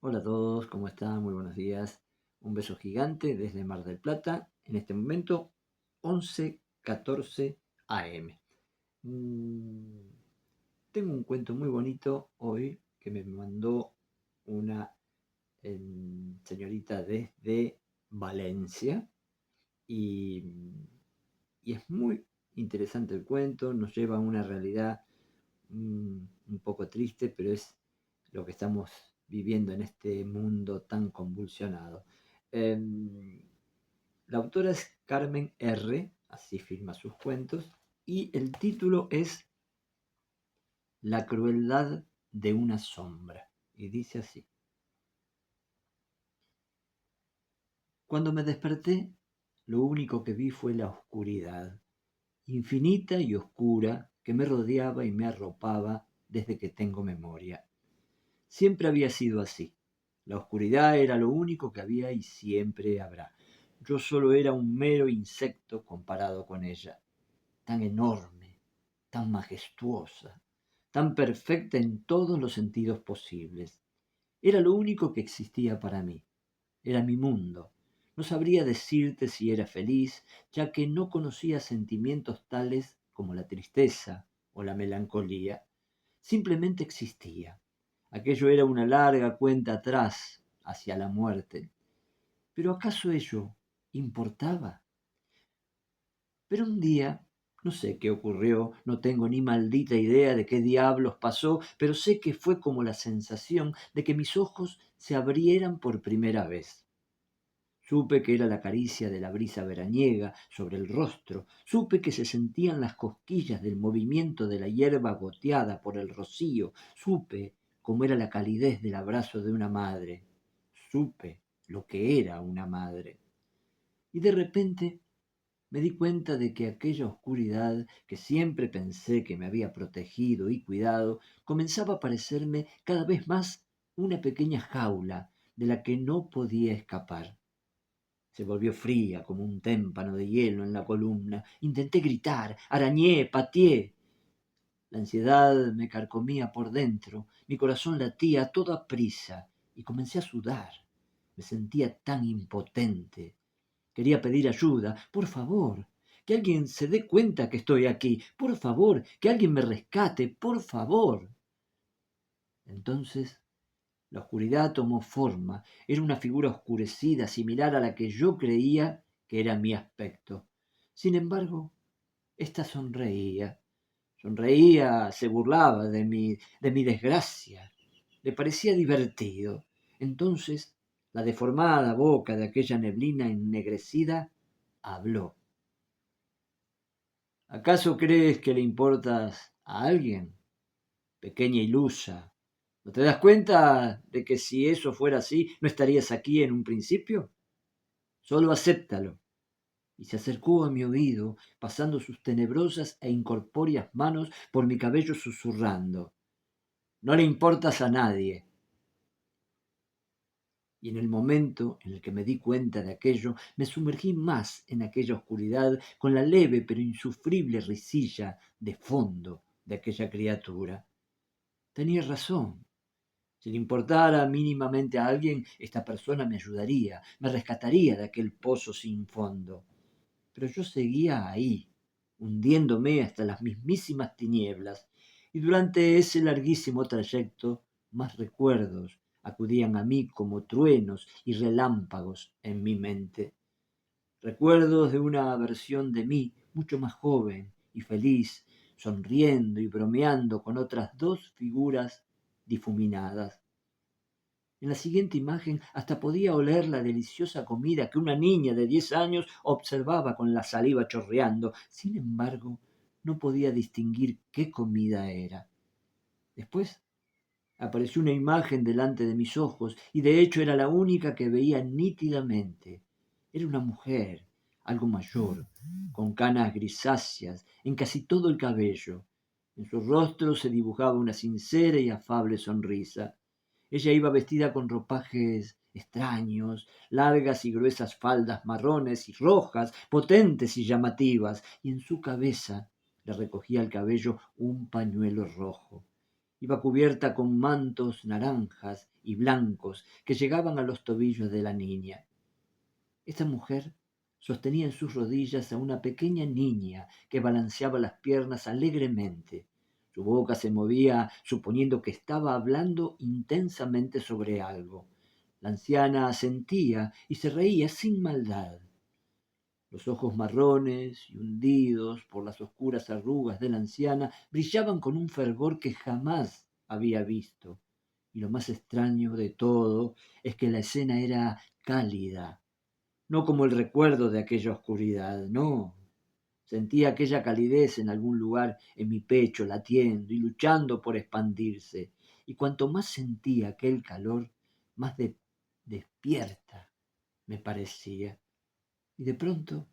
Hola a todos, ¿cómo están? Muy buenos días. Un beso gigante desde Mar del Plata. En este momento, 11:14 AM. Mm, Tengo un cuento muy bonito hoy que me mandó una señorita desde Valencia y, y es muy interesante el cuento, nos lleva a una realidad un poco triste, pero es lo que estamos viviendo en este mundo tan convulsionado. Em, la autora es Carmen R., así firma sus cuentos, y el título es La crueldad de una sombra, y dice así. Cuando me desperté, lo único que vi fue la oscuridad, infinita y oscura, que me rodeaba y me arropaba desde que tengo memoria. Siempre había sido así. La oscuridad era lo único que había y siempre habrá. Yo solo era un mero insecto comparado con ella, tan enorme, tan majestuosa, tan perfecta en todos los sentidos posibles. Era lo único que existía para mí. Era mi mundo. No sabría decirte si era feliz, ya que no conocía sentimientos tales como la tristeza o la melancolía. Simplemente existía. Aquello era una larga cuenta atrás, hacia la muerte. ¿Pero acaso ello importaba? Pero un día, no sé qué ocurrió, no tengo ni maldita idea de qué diablos pasó, pero sé que fue como la sensación de que mis ojos se abrieran por primera vez. Supe que era la caricia de la brisa veraniega sobre el rostro, supe que se sentían las cosquillas del movimiento de la hierba goteada por el rocío, supe cómo era la calidez del abrazo de una madre, supe lo que era una madre. Y de repente me di cuenta de que aquella oscuridad que siempre pensé que me había protegido y cuidado, comenzaba a parecerme cada vez más una pequeña jaula de la que no podía escapar. Se volvió fría como un témpano de hielo en la columna. Intenté gritar, arañé, pateé. La ansiedad me carcomía por dentro, mi corazón latía a toda prisa y comencé a sudar. Me sentía tan impotente. Quería pedir ayuda. Por favor, que alguien se dé cuenta que estoy aquí. Por favor, que alguien me rescate. Por favor. Entonces la oscuridad tomó forma. Era una figura oscurecida, similar a la que yo creía que era mi aspecto. Sin embargo, ésta sonreía. Sonreía, se burlaba de mi desgracia. Le parecía divertido. Entonces, la deformada boca de aquella neblina ennegrecida habló. ¿Acaso crees que le importas a alguien? Pequeña ilusa. ¿No te das cuenta de que si eso fuera así, no estarías aquí en un principio? Solo acéptalo. Y se acercó a mi oído, pasando sus tenebrosas e incorpóreas manos por mi cabello, susurrando. No le importas a nadie. Y en el momento en el que me di cuenta de aquello, me sumergí más en aquella oscuridad con la leve pero insufrible risilla de fondo de aquella criatura. Tenía razón. Si le importara mínimamente a alguien, esta persona me ayudaría, me rescataría de aquel pozo sin fondo. Pero yo seguía ahí, hundiéndome hasta las mismísimas tinieblas, y durante ese larguísimo trayecto más recuerdos acudían a mí como truenos y relámpagos en mi mente. Recuerdos de una versión de mí mucho más joven y feliz, sonriendo y bromeando con otras dos figuras difuminadas. En la siguiente imagen hasta podía oler la deliciosa comida que una niña de 10 años observaba con la saliva chorreando. Sin embargo, no podía distinguir qué comida era. Después apareció una imagen delante de mis ojos y de hecho era la única que veía nítidamente. Era una mujer, algo mayor, con canas grisáceas en casi todo el cabello. En su rostro se dibujaba una sincera y afable sonrisa. Ella iba vestida con ropajes extraños, largas y gruesas faldas marrones y rojas, potentes y llamativas, y en su cabeza le recogía el cabello un pañuelo rojo. Iba cubierta con mantos naranjas y blancos que llegaban a los tobillos de la niña. Esta mujer sostenía en sus rodillas a una pequeña niña que balanceaba las piernas alegremente. Su boca se movía suponiendo que estaba hablando intensamente sobre algo. La anciana asentía y se reía sin maldad. Los ojos marrones y hundidos por las oscuras arrugas de la anciana brillaban con un fervor que jamás había visto. Y lo más extraño de todo es que la escena era cálida, no como el recuerdo de aquella oscuridad, no. Sentía aquella calidez en algún lugar en mi pecho, latiendo y luchando por expandirse. Y cuanto más sentía aquel calor, más despierta me parecía. Y de pronto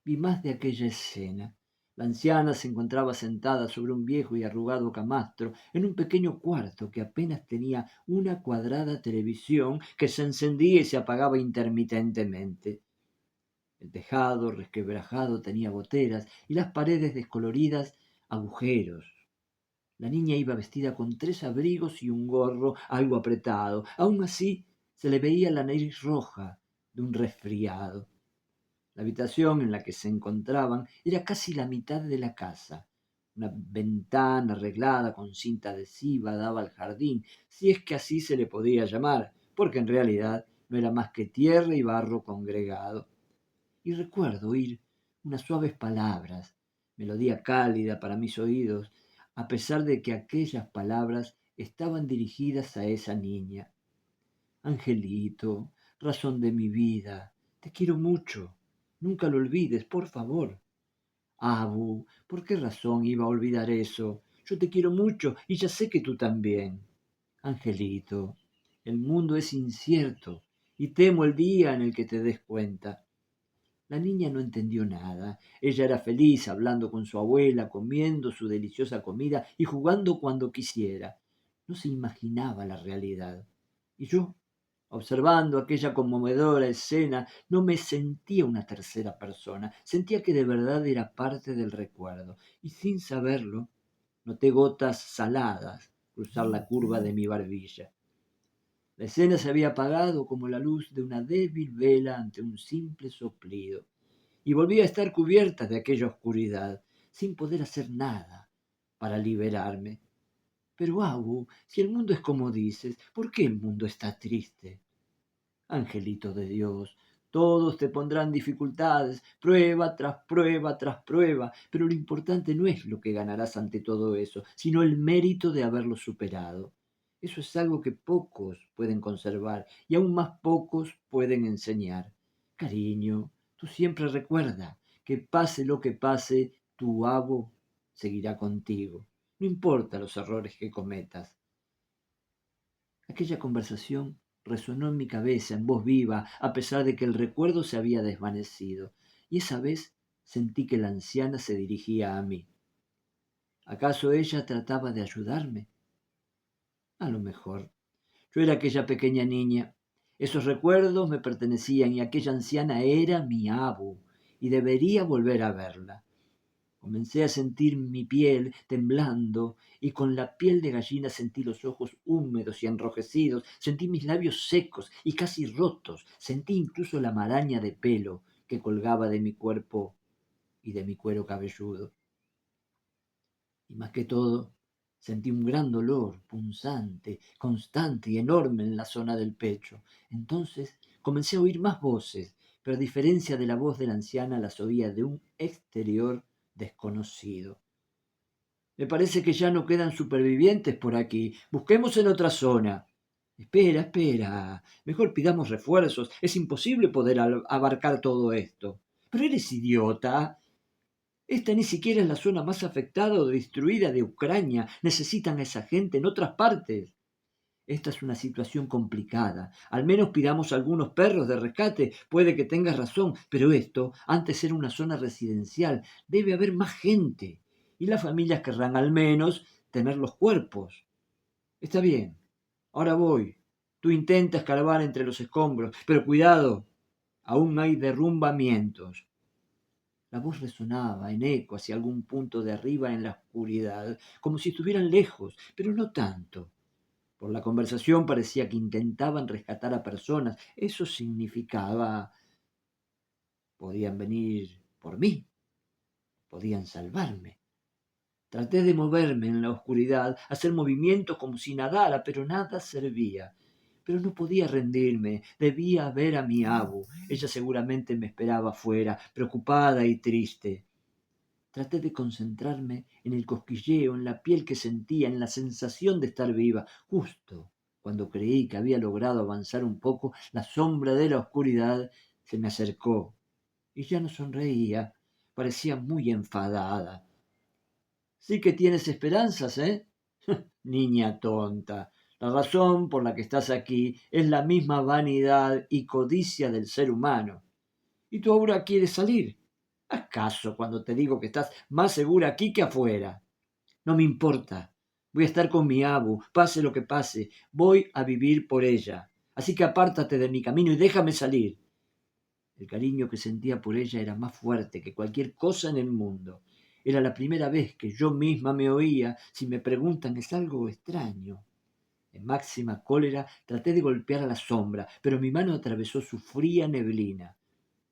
vi más de aquella escena. La anciana se encontraba sentada sobre un viejo y arrugado camastro en un pequeño cuarto que apenas tenía una cuadrada televisión que se encendía y se apagaba intermitentemente. El tejado resquebrajado tenía goteras y las paredes descoloridas agujeros. La niña iba vestida con 3 abrigos y un gorro algo apretado. Aun así se le veía la nariz roja de un resfriado. La habitación en la que se encontraban era casi la mitad de la casa. Una ventana arreglada con cinta adhesiva daba al jardín, si es que así se le podía llamar, porque en realidad no era más que tierra y barro congregado. Y recuerdo oír unas suaves palabras, melodía cálida para mis oídos, a pesar de que aquellas palabras estaban dirigidas a esa niña. Angelito, razón de mi vida, te quiero mucho. Nunca lo olvides, por favor. Abu, ¿por qué razón iba a olvidar eso? Yo te quiero mucho y ya sé que tú también. Angelito, el mundo es incierto y temo el día en el que te des cuenta. La niña no entendió nada. Ella era feliz hablando con su abuela, comiendo su deliciosa comida y jugando cuando quisiera. No se imaginaba la realidad. Y yo, observando aquella conmovedora escena, no me sentía una tercera persona. Sentía que de verdad era parte del recuerdo. Y sin saberlo, noté gotas saladas cruzar la curva de mi barbilla. La escena se había apagado como la luz de una débil vela ante un simple soplido, y volví a estar cubierta de aquella oscuridad, sin poder hacer nada para liberarme. Pero, Abu, si el mundo es como dices, ¿por qué el mundo está triste? Angelito de Dios, todos te pondrán dificultades, prueba tras prueba tras prueba, pero lo importante no es lo que ganarás ante todo eso, sino el mérito de haberlo superado. Eso es algo que pocos pueden conservar y aún más pocos pueden enseñar. Cariño, tú siempre recuerda que pase lo que pase, tu abo seguirá contigo. No importa los errores que cometas. Aquella conversación resonó en mi cabeza en voz viva, a pesar de que el recuerdo se había desvanecido, y esa vez sentí que la anciana se dirigía a mí. ¿Acaso ella trataba de ayudarme? A lo mejor. Yo era aquella pequeña niña. Esos recuerdos me pertenecían y aquella anciana era mi abu, y debería volver a verla. Comencé a sentir mi piel temblando y con la piel de gallina sentí los ojos húmedos y enrojecidos, sentí mis labios secos y casi rotos, sentí incluso la maraña de pelo que colgaba de mi cuerpo y de mi cuero cabelludo. Y más que todo, sentí un gran dolor punzante, constante y enorme en la zona del pecho. Entonces comencé a oír más voces, pero a diferencia de la voz de la anciana las oía de un exterior desconocido. Me parece que ya no quedan supervivientes por aquí. Busquemos en otra zona. Espera, espera. Mejor pidamos refuerzos. Es imposible poder abarcar todo esto. Pero eres idiota. Esta ni siquiera es la zona más afectada o destruida de Ucrania. Necesitan a esa gente en otras partes. Esta es una situación complicada. Al menos pidamos algunos perros de rescate. Puede que tengas razón, pero esto antes era una zona residencial. Debe haber más gente. Y las familias querrán al menos tener los cuerpos. Está bien. Ahora voy. Tú intenta escarbar entre los escombros, pero cuidado. Aún hay derrumbamientos. La voz resonaba en eco hacia algún punto de arriba en la oscuridad, como si estuvieran lejos, pero no tanto. Por la conversación parecía que intentaban rescatar a personas. Eso significaba, podían venir por mí, podían salvarme. Traté de moverme en la oscuridad, hacer movimientos como si nadara, pero nada servía. Pero no podía rendirme, debía ver a mi Abu. Ella seguramente me esperaba afuera, preocupada y triste. Traté de concentrarme en el cosquilleo, en la piel que sentía, en la sensación de estar viva. Justo cuando creí que había logrado avanzar un poco, la sombra de la oscuridad se me acercó y ya no sonreía, parecía muy enfadada. Sí que tienes esperanzas, ¿eh? Niña tonta. La razón por la que estás aquí es la misma vanidad y codicia del ser humano. ¿Y tú ahora quieres salir? Haz caso cuando te digo que estás más segura aquí que afuera. No me importa. Voy a estar con mi Abu, pase lo que pase. Voy a vivir por ella. Así que apártate de mi camino y déjame salir. El cariño que sentía por ella era más fuerte que cualquier cosa en el mundo. Era la primera vez que yo misma me oía. Si me preguntan, es algo extraño. En máxima cólera traté de golpear a la sombra, pero mi mano atravesó su fría neblina.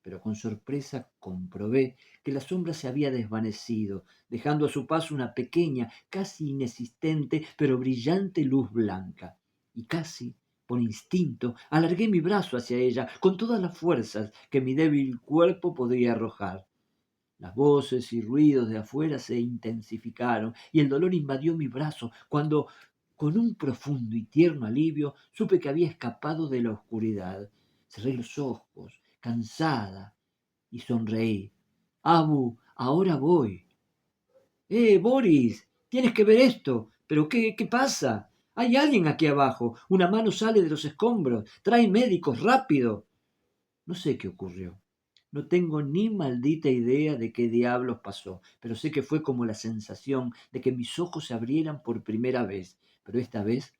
Pero con sorpresa comprobé que la sombra se había desvanecido, dejando a su paso una pequeña, casi inexistente, pero brillante luz blanca. Y casi, por instinto, alargué mi brazo hacia ella, con todas las fuerzas que mi débil cuerpo podía arrojar. Las voces y ruidos de afuera se intensificaron y el dolor invadió mi brazo cuando, con un profundo y tierno alivio, supe que había escapado de la oscuridad. Cerré los ojos, cansada, y sonreí. Abu, ahora voy. Boris, tienes que ver esto. ¿Pero qué pasa? Hay alguien aquí abajo. Una mano sale de los escombros. Trae médicos, rápido. No sé qué ocurrió. No tengo ni maldita idea de qué diablos pasó, pero sé que fue como la sensación de que mis ojos se abrieran por primera vez, pero esta vez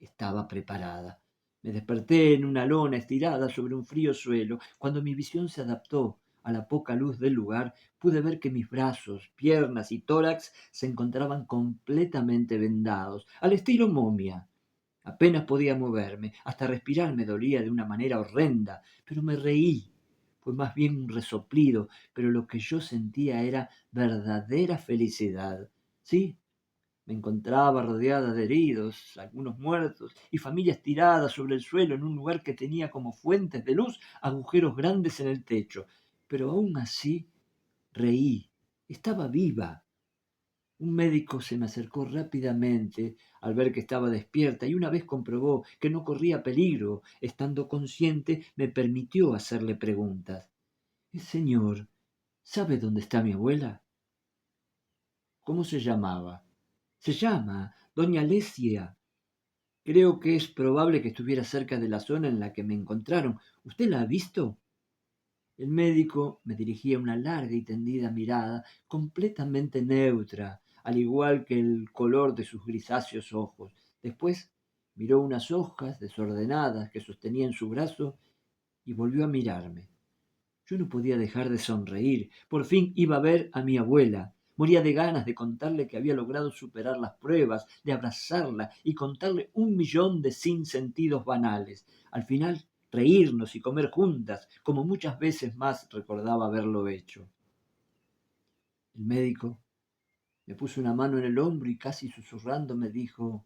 estaba preparada. Me desperté en una lona estirada sobre un frío suelo. Cuando mi visión se adaptó a la poca luz del lugar, pude ver que mis brazos, piernas y tórax se encontraban completamente vendados, al estilo momia. Apenas podía moverme, hasta respirar me dolía de una manera horrenda, pero me reí. Fue más bien un resoplido, pero lo que yo sentía era verdadera felicidad. Sí, me encontraba rodeada de heridos, algunos muertos, y familias tiradas sobre el suelo en un lugar que tenía como fuentes de luz agujeros grandes en el techo. Pero aún así reí. Estaba viva. Un médico se me acercó rápidamente al ver que estaba despierta y una vez comprobó que no corría peligro, estando consciente, me permitió hacerle preguntas. Señor, ¿sabe dónde está mi abuela? ¿Cómo se llamaba? Se llama Doña Alesia. Creo que es probable que estuviera cerca de la zona en la que me encontraron. ¿Usted la ha visto? El médico me dirigía una larga y tendida mirada, completamente neutra, al igual que el color de sus grisáceos ojos. Después miró unas hojas desordenadas que sostenía en su brazo y volvió a mirarme. Yo no podía dejar de sonreír. Por fin iba a ver a mi abuela. Moría de ganas de contarle que había logrado superar las pruebas, de abrazarla y contarle 1 millón de sinsentidos banales. Al final, reírnos y comer juntas, como muchas veces más recordaba haberlo hecho. El médico me puso una mano en el hombro y casi susurrando me dijo: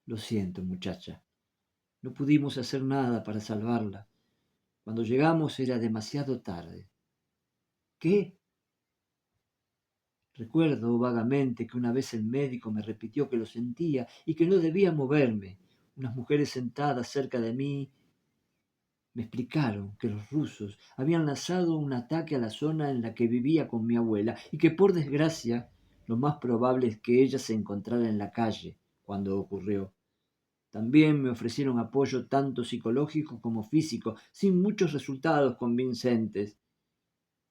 Lo siento, muchacha. No pudimos hacer nada para salvarla. Cuando llegamos era demasiado tarde. ¿Qué? Recuerdo vagamente que una vez el médico me repitió que lo sentía y que no debía moverme. Unas mujeres sentadas cerca de mí me explicaron que los rusos habían lanzado un ataque a la zona en la que vivía con mi abuela y que por desgracia lo más probable es que ella se encontrara en la calle cuando ocurrió. También me ofrecieron apoyo tanto psicológico como físico, sin muchos resultados convincentes.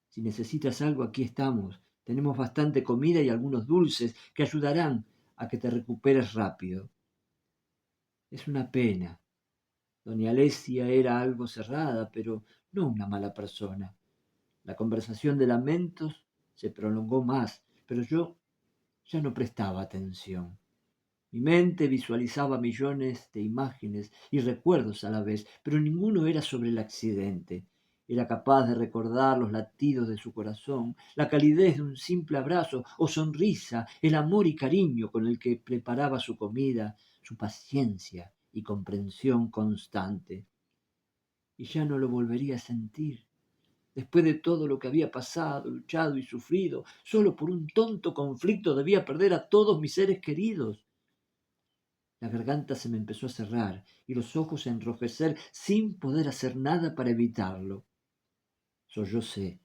Si necesitas algo, aquí estamos. Tenemos bastante comida y algunos dulces que ayudarán a que te recuperes rápido. Es una pena. Doña Alesia era algo cerrada, pero no una mala persona. La conversación de lamentos se prolongó más, pero yo ya no prestaba atención. Mi mente visualizaba millones de imágenes y recuerdos a la vez, pero ninguno era sobre el accidente. Era capaz de recordar los latidos de su corazón, la calidez de un simple abrazo o sonrisa, el amor y cariño con el que preparaba su comida, su paciencia y comprensión constante. Y ya no lo volvería a sentir. Después de todo lo que había pasado, luchado y sufrido, solo por un tonto conflicto debía perder a todos mis seres queridos. La garganta se me empezó a cerrar y los ojos a enrojecer sin poder hacer nada para evitarlo. Sollocé.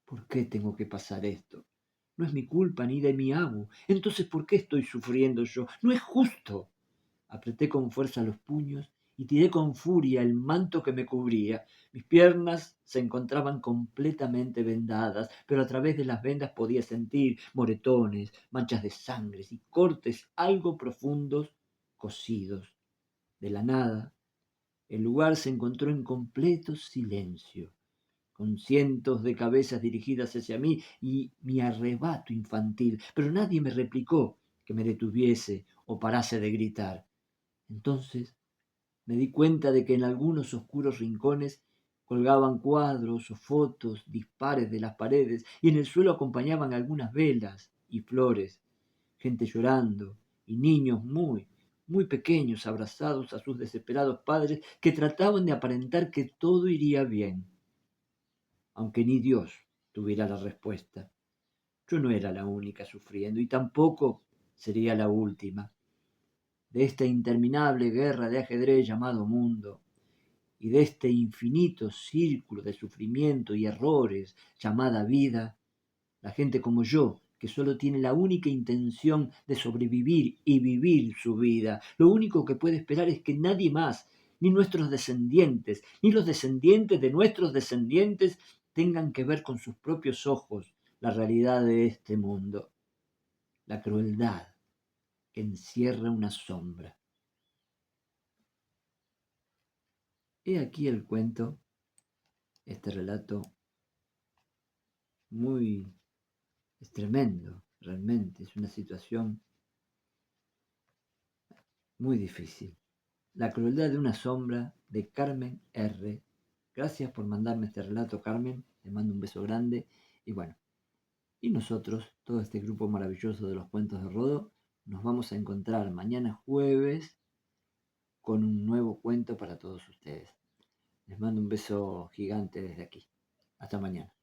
¿Por qué tengo que pasar esto? No es mi culpa ni de mi amo. Entonces, ¿por qué estoy sufriendo yo? No es justo. Apreté con fuerza los puños y tiré con furia el manto que me cubría. Mis piernas se encontraban completamente vendadas, pero a través de las vendas podía sentir moretones, manchas de sangre y cortes algo profundos cosidos. De la nada, el lugar se encontró en completo silencio, con cientos de cabezas dirigidas hacia mí y mi arrebato infantil, pero nadie me replicó que me detuviese o parase de gritar. Entonces me di cuenta de que en algunos oscuros rincones colgaban cuadros o fotos dispares de las paredes y en el suelo acompañaban algunas velas y flores, gente llorando y niños muy pequeños abrazados a sus desesperados padres que trataban de aparentar que todo iría bien, aunque ni Dios tuviera la respuesta. Yo no era la única sufriendo y tampoco sería la última. De esta interminable guerra de ajedrez llamado mundo y de este infinito círculo de sufrimiento y errores llamada vida, la gente como yo, que solo tiene la única intención de sobrevivir y vivir su vida, lo único que puede esperar es que nadie más, ni nuestros descendientes, ni los descendientes de nuestros descendientes, tengan que ver con sus propios ojos la realidad de este mundo, la crueldad que encierra una sombra. He aquí el cuento, este relato muy es tremendo, realmente, es una situación muy difícil. La crueldad de una sombra de Carmen R. Gracias por mandarme este relato, Carmen. Te mando un beso grande. Y bueno, y nosotros, todo este grupo maravilloso de los cuentos de Rodo, nos vamos a encontrar mañana jueves con un nuevo cuento para todos ustedes. Les mando un beso gigante desde aquí. Hasta mañana.